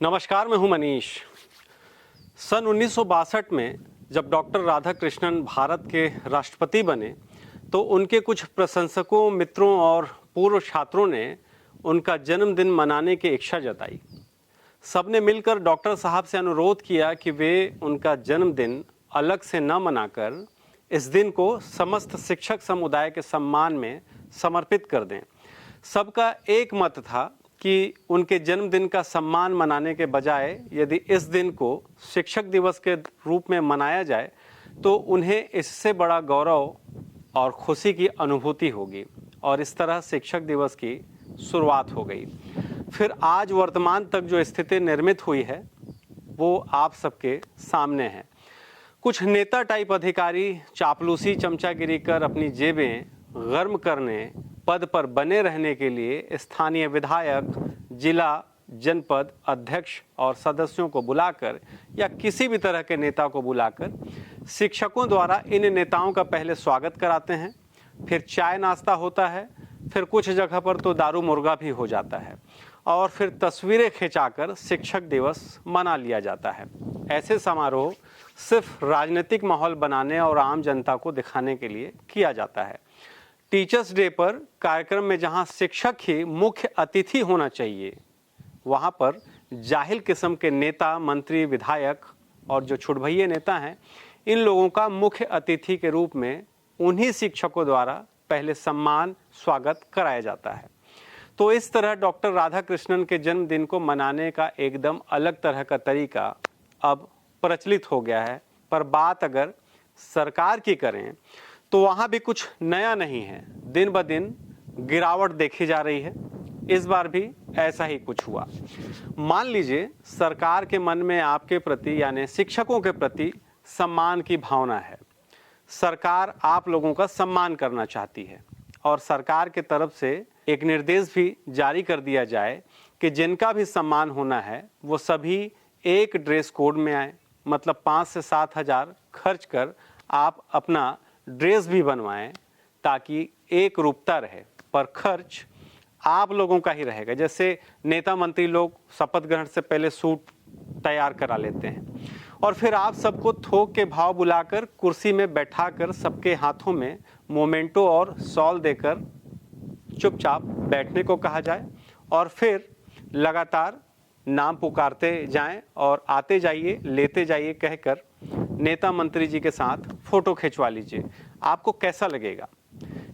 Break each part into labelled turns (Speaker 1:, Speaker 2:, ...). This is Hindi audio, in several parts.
Speaker 1: नमस्कार, मैं हूं मनीष। सन 1962 में जब डॉक्टर राधाकृष्णन भारत के राष्ट्रपति बने तो उनके कुछ प्रशंसकों, मित्रों और पूर्व छात्रों ने उनका जन्मदिन मनाने की इच्छा जताई। सबने मिलकर डॉक्टर साहब से अनुरोध किया कि वे उनका जन्मदिन अलग से न मनाकर इस दिन को समस्त शिक्षक समुदाय के सम्मान में समर्पित कर दें। सबका एक मत था कि उनके जन्मदिन का सम्मान मनाने के बजाय यदि इस दिन को शिक्षक दिवस के रूप में मनाया जाए तो उन्हें इससे बड़ा गौरव और खुशी की अनुभूति होगी, और इस तरह शिक्षक दिवस की शुरुआत हो गई। फिर आज वर्तमान तक जो स्थिति निर्मित हुई है वो आप सबके सामने है। कुछ नेता टाइप अधिकारी चापलूसी, चमचागिरी कर अपनी जेबें गर्म करने, पद पर बने रहने के लिए स्थानीय विधायक, जिला, जनपद अध्यक्ष और सदस्यों को बुलाकर या किसी भी तरह के नेता को बुलाकर शिक्षकों द्वारा इन नेताओं का पहले स्वागत कराते हैं। फिर चाय नाश्ता होता है, फिर कुछ जगह पर तो दारू मुर्गा भी हो जाता है, और फिर तस्वीरें खिंचाकर शिक्षक दिवस मना लिया जाता है। ऐसे समारोह सिर्फ राजनीतिक माहौल बनाने और आम जनता को दिखाने के लिए किया जाता है। टीचर्स डे पर कार्यक्रम में जहां शिक्षक ही मुख्य अतिथि होना चाहिए, वहां पर जाहिल किस्म के नेता, मंत्री, विधायक और जो छुटभइये नेता हैं, इन लोगों का मुख्य अतिथि के रूप में उन्हीं शिक्षकों द्वारा पहले सम्मान, स्वागत कराया जाता है। तो इस तरह डॉक्टर राधाकृष्णन के जन्मदिन को मनाने का एकदम अलग तरह का तरीका अब प्रचलित हो गया है। पर बात अगर सरकार की करें तो वहाँ भी कुछ नया नहीं है। दिन ब दिन गिरावट देखी जा रही है। इस बार भी ऐसा ही कुछ हुआ। मान लीजिए सरकार के मन में आपके प्रति यानी शिक्षकों के प्रति सम्मान की भावना है। सरकार आप लोगों का सम्मान करना चाहती है और सरकार के तरफ से एक निर्देश भी जारी कर दिया जाए कि जिनका भी सम्मान होना है वो सभी एक ड्रेस कोड में आए। मतलब 5 से 7 हज़ार खर्च कर आप अपना ड्रेस भी बनवाएं ताकि एक रूपता रहे, पर खर्च आप लोगों का ही रहेगा। जैसे नेता मंत्री लोग शपथ ग्रहण से पहले सूट तैयार करा लेते हैं और फिर आप सबको थोक के भाव बुलाकर कुर्सी में बैठाकर सबके हाथों में मोमेंटो और शॉल देकर चुपचाप बैठने को कहा जाए और फिर लगातार नाम पुकारते जाएं और आते जाइए, लेते जाइए कहकर नेता मंत्री जी के साथ फोटो खिंचवा लीजिए। आपको कैसा लगेगा?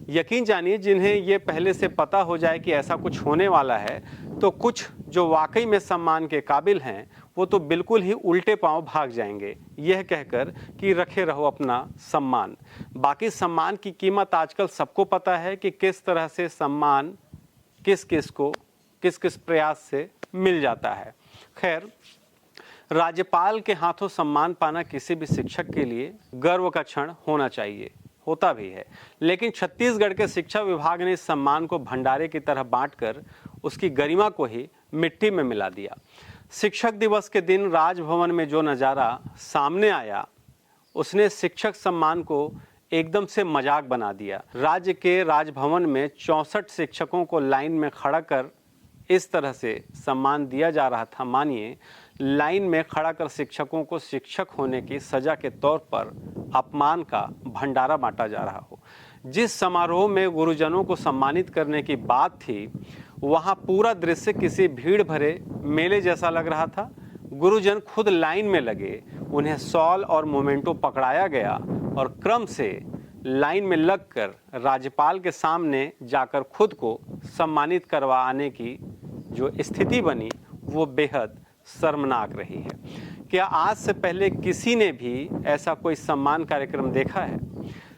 Speaker 1: यकीन जानिए, जिन्हें ये पहले से पता हो जाए कि ऐसा कुछ होने वाला है तो कुछ जो वाकई में सम्मान के काबिल हैं वो तो बिल्कुल ही उल्टे पांव भाग जाएंगे, यह कहकर कि रखे रहो अपना सम्मान। बाकी सम्मान की कीमत आजकल सबको पता है कि किस तरह से सम्मान किस किस को किस किस प्रयास से मिल जाता है। खैर, राज्यपाल के हाथों सम्मान पाना किसी भी शिक्षक के लिए गर्व का क्षण होना चाहिए, होता भी है। लेकिन छत्तीसगढ़ के शिक्षा विभाग ने इस सम्मान को भंडारे की तरह बांटकर उसकी गरिमा को ही मिट्टी में मिला दिया। शिक्षक दिवस के दिन राजभवन में जो नज़ारा सामने आया उसने शिक्षक सम्मान को एकदम से मजाक बना दिया। राज्य के राजभवन में 64 शिक्षकों को लाइन में खड़ा कर इस तरह से सम्मान दिया जा रहा था। मानिए, लाइन में खड़ा कर शिक्षकों को शिक्षक होने की सजा के तौर पर अपमान का भंडारा बांटा जा रहा हो। जिस समारोह में गुरुजनों को सम्मानित करने की बात थी, वहां पूरा दृश्य किसी भीड़ भरे मेले जैसा लग रहा था। गुरुजन खुद लाइन में लगे, उन्हें शॉल और मोमेंटो पकड़ाया गया और क्रम से लाइन में लगकर राज्यपाल के सामने जाकर खुद को सम्मानित करवाने की जो स्थिति बनी वो बेहद शर्मनाक रही है। क्या आज से पहले किसी ने भी ऐसा कोई सम्मान कार्यक्रम देखा है?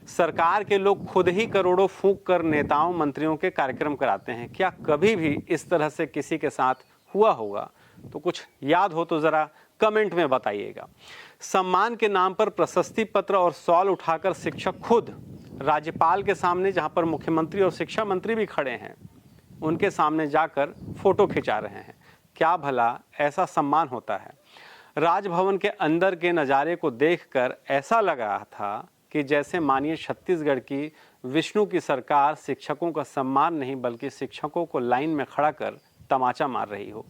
Speaker 1: सरकार के लोग खुद ही करोड़ों फूंक कर नेताओं, मंत्रियों के कार्यक्रम कराते हैं। क्या कभी भी इस तरह से किसी के साथ हुआ होगा? तो कुछ याद हो तो जरा कमेंट में बताइएगा। सम्मान के नाम पर प्रशस्ति पत्र और शॉल उठाकर शिक्षक खुद राज्यपाल के सामने, जहां पर मुख्यमंत्री और शिक्षा मंत्री भी खड़े हैं, उनके सामने जाकर फोटो खिंचा रहे हैं। क्या भला ऐसा सम्मान होता है? राजभवन के अंदर के नज़ारे को देखकर ऐसा लग रहा था कि जैसे मानिए छत्तीसगढ़ की विष्णु की सरकार शिक्षकों का सम्मान नहीं बल्कि शिक्षकों को लाइन में खड़ा कर तमाचा मार रही हो।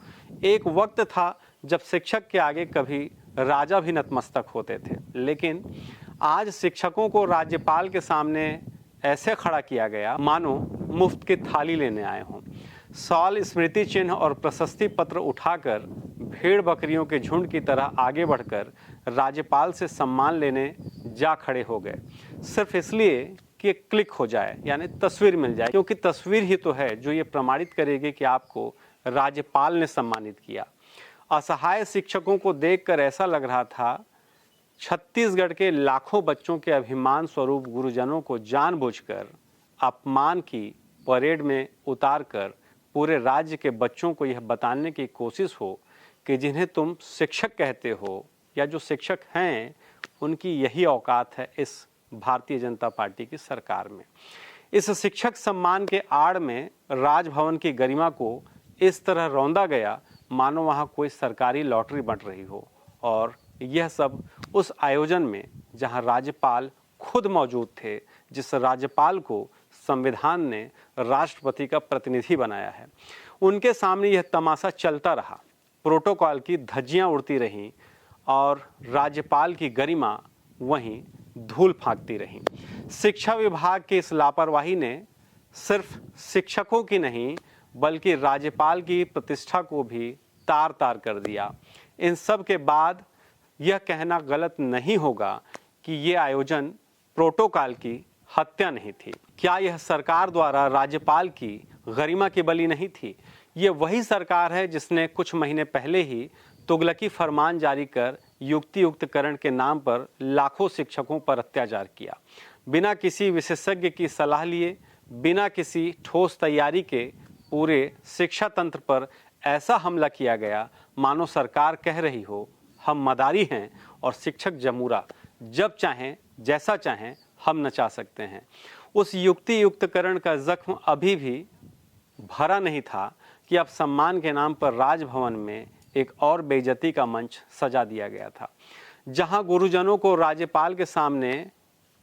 Speaker 1: एक वक्त था जब शिक्षक के आगे कभी राजा भी नतमस्तक होते थे, लेकिन आज शिक्षकों को राज्यपाल के सामने ऐसे खड़ा किया गया मानो मुफ्त की थाली लेने आए हों। शॉल, स्मृति चिन्ह और प्रशस्ति पत्र उठाकर भेड़ बकरियों के झुंड की तरह आगे बढ़कर राज्यपाल से सम्मान लेने जा खड़े हो गए, सिर्फ इसलिए कि एक क्लिक हो जाए, यानी तस्वीर मिल जाए, क्योंकि तस्वीर ही तो है जो ये प्रमाणित करेगी कि आपको राज्यपाल ने सम्मानित किया। असहाय शिक्षकों को देखकर ऐसा लग रहा था छत्तीसगढ़ के लाखों बच्चों के अभिमान स्वरूप गुरुजनों को जानबूझकर अपमान की परेड में उतारकर पूरे राज्य के बच्चों को यह बताने की कोशिश हो कि जिन्हें तुम शिक्षक कहते हो या जो शिक्षक हैं, उनकी यही औकात है इस भारतीय जनता पार्टी की सरकार में। इस शिक्षक सम्मान के आड़ में राजभवन की गरिमा को इस तरह रौंदा गया मानो वहाँ कोई सरकारी लॉटरी बंट रही हो, और यह सब उस आयोजन में जहाँ राज्यपाल खुद मौजूद थे, जिस राज्यपाल को संविधान ने राष्ट्रपति का प्रतिनिधि बनाया है, उनके सामने यह तमाशा चलता रहा। प्रोटोकॉल की धज्जियां उड़ती रहीं और राज्यपाल की गरिमा वहीं धूल फांकती रही। शिक्षा विभाग की इस लापरवाही ने सिर्फ शिक्षकों की नहीं बल्कि राज्यपाल की प्रतिष्ठा को भी तार तार कर दिया। इन सब के बाद यह कहना गलत नहीं होगा कि ये आयोजन प्रोटोकॉल की हत्या नहीं थी। क्या यह सरकार द्वारा राज्यपाल की गरिमा की बलि नहीं थी? ये वही सरकार है जिसने कुछ महीने पहले ही तुगलकी फरमान जारी कर युक्तियुक्तकरण के नाम पर लाखों शिक्षकों पर अत्याचार किया। बिना किसी विशेषज्ञ की सलाह लिए, बिना किसी ठोस तैयारी के पूरे शिक्षा तंत्र पर ऐसा हमला किया गया मानो सरकार कह रही हो, हम मदारी हैं और शिक्षक जमूरा, जब चाहें जैसा चाहें हम नचा सकते हैं। उस युक्ति युक्तकरण का जख्म अभी भी भरा नहीं था कि अब सम्मान के नाम पर राजभवन में एक और बेइज्जती का मंच सजा दिया गया था, जहां गुरुजनों को राज्यपाल के सामने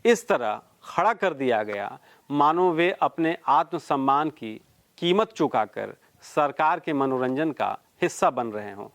Speaker 1: इस तरह खड़ा कर दिया गया मानो वे अपने आत्मसम्मान की कीमत चुकाकर सरकार के मनोरंजन का हिस्सा बन रहे हों।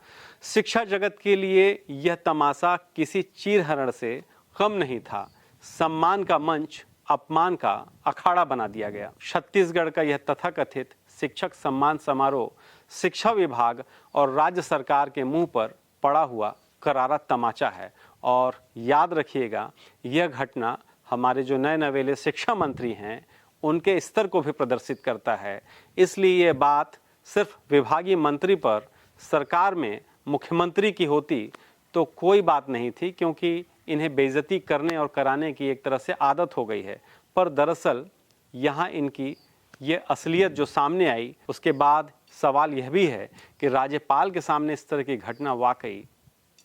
Speaker 1: शिक्षा जगत के लिए यह तमाशा किसी चीरहरण से कम नहीं था। सम्मान का मंच अपमान का अखाड़ा बना दिया गया। छत्तीसगढ़ का यह तथाकथित शिक्षक सम्मान समारोह शिक्षा विभाग और राज्य सरकार के मुंह पर पड़ा हुआ करारा तमाचा है। और याद रखिएगा, यह घटना हमारे जो नए नवेले शिक्षा मंत्री हैं उनके स्तर को भी प्रदर्शित करता है। इसलिए ये बात सिर्फ विभागीय मंत्री पर सरकार में मुख्यमंत्री की होती तो कोई बात नहीं थी, क्योंकि इन्हें बेइज्जती करने और कराने की एक तरह से आदत हो गई है। पर दरअसल यहाँ इनकी ये असलियत जो सामने आई, उसके बाद सवाल यह भी है कि राज्यपाल के सामने इस तरह की घटना वाकई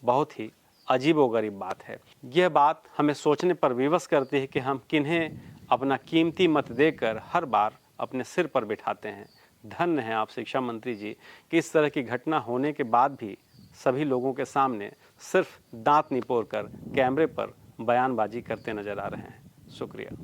Speaker 1: बहुत ही अजीबोगरीब बात है। यह बात हमें सोचने पर विवश करती है कि हम किन्हें अपना कीमती मत देकर हर बार अपने सिर पर बिठाते हैं। धन्य हैं आप शिक्षा मंत्री जी कि इस तरह की घटना होने के बाद भी सभी लोगों के सामने सिर्फ दांत निपोर कर कैमरे पर बयानबाजी करते नजर आ रहे हैं। शुक्रिया।